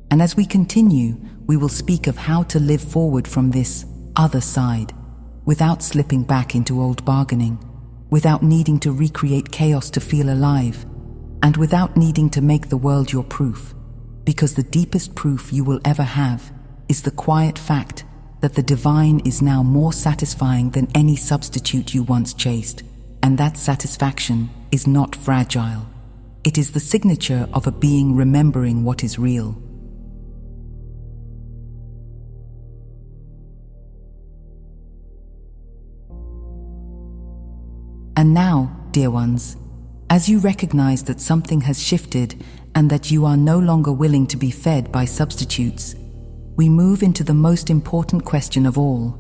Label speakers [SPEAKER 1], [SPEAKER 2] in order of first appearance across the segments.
[SPEAKER 1] And as we continue, we will speak of how to live forward from this other side, without slipping back into old bargaining, without needing to recreate chaos to feel alive, and without needing to make the world your proof, because the deepest proof you will ever have is the quiet fact that the divine is now more satisfying than any substitute you once chased, and that satisfaction is not fragile. It is the signature of a being remembering what is real. And now, dear ones, as you recognize that something has shifted and that you are no longer willing to be fed by substitutes, we move into the most important question of all,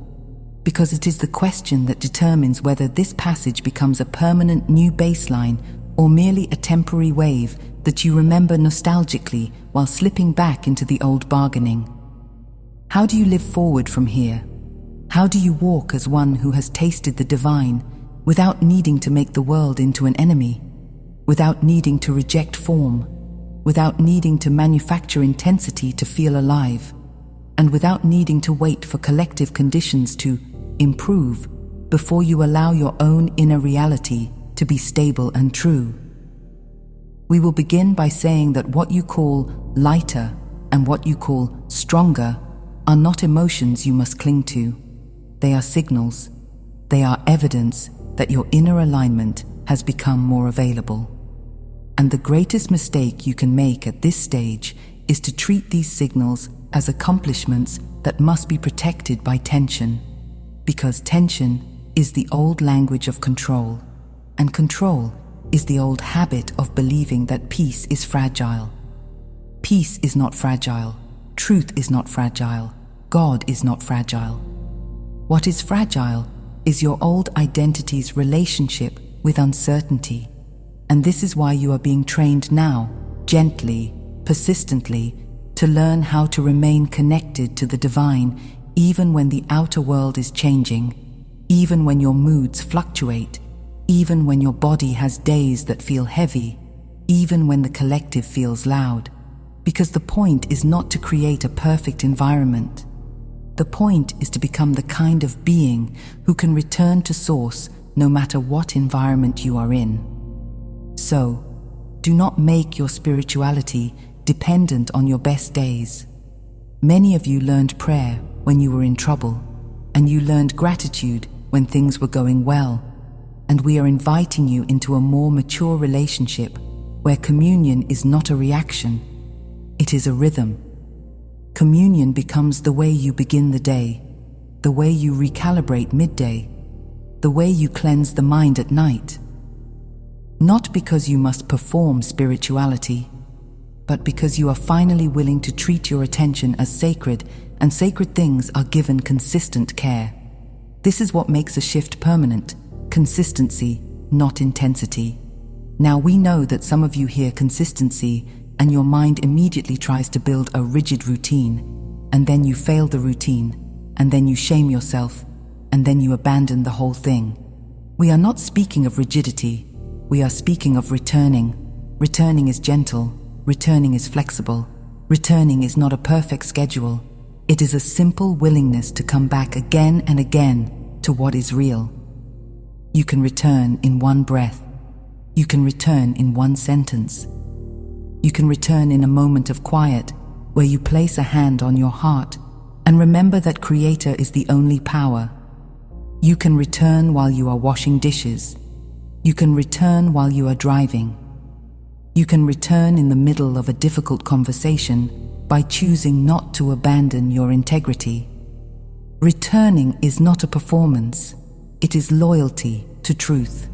[SPEAKER 1] because it is the question that determines whether this passage becomes a permanent new baseline or merely a temporary wave that you remember nostalgically while slipping back into the old bargaining. How do you live forward from here? How do you walk as one who has tasted the divine, without needing to make the world into an enemy, without needing to reject form, without needing to manufacture intensity to feel alive, and without needing to wait for collective conditions to improve before you allow your own inner reality to be stable and true? We will begin by saying that what you call lighter and what you call stronger are not emotions you must cling to. They are signals. They are evidence that your inner alignment has become more available. And the greatest mistake you can make at this stage is to treat these signals as accomplishments that must be protected by tension, because tension is the old language of control, and control is the old habit of believing that peace is fragile. Peace is not fragile. Truth is not fragile. God is not fragile. What is fragile is your old identity's relationship with uncertainty. And this is why you are being trained now, gently, persistently, to learn how to remain connected to the divine, even when the outer world is changing, even when your moods fluctuate, even when your body has days that feel heavy, even when the collective feels loud. Because the point is not to create a perfect environment. The point is to become the kind of being who can return to source no matter what environment you are in. So, do not make your spirituality dependent on your best days. Many of you learned prayer when you were in trouble, and you learned gratitude when things were going well. And we are inviting you into a more mature relationship where communion is not a reaction, it is a rhythm. Communion becomes the way you begin the day, the way you recalibrate midday, the way you cleanse the mind at night. Not because you must perform spirituality, but because you are finally willing to treat your attention as sacred, and sacred things are given consistent care. This is what makes a shift permanent: consistency, not intensity. Now we know that some of you hear consistency and your mind immediately tries to build a rigid routine, and then you fail the routine, and then you shame yourself, and then you abandon the whole thing. We are not speaking of rigidity, we are speaking of returning. Returning is gentle, returning is flexible, returning is not a perfect schedule. It is a simple willingness to come back again and again to what is real. You can return in one breath. You can return in one sentence. You can return in a moment of quiet where you place a hand on your heart and remember that Creator is the only power. You can return while you are washing dishes. You can return while you are driving. You can return in the middle of a difficult conversation by choosing not to abandon your integrity. Returning is not a performance, it is loyalty to truth.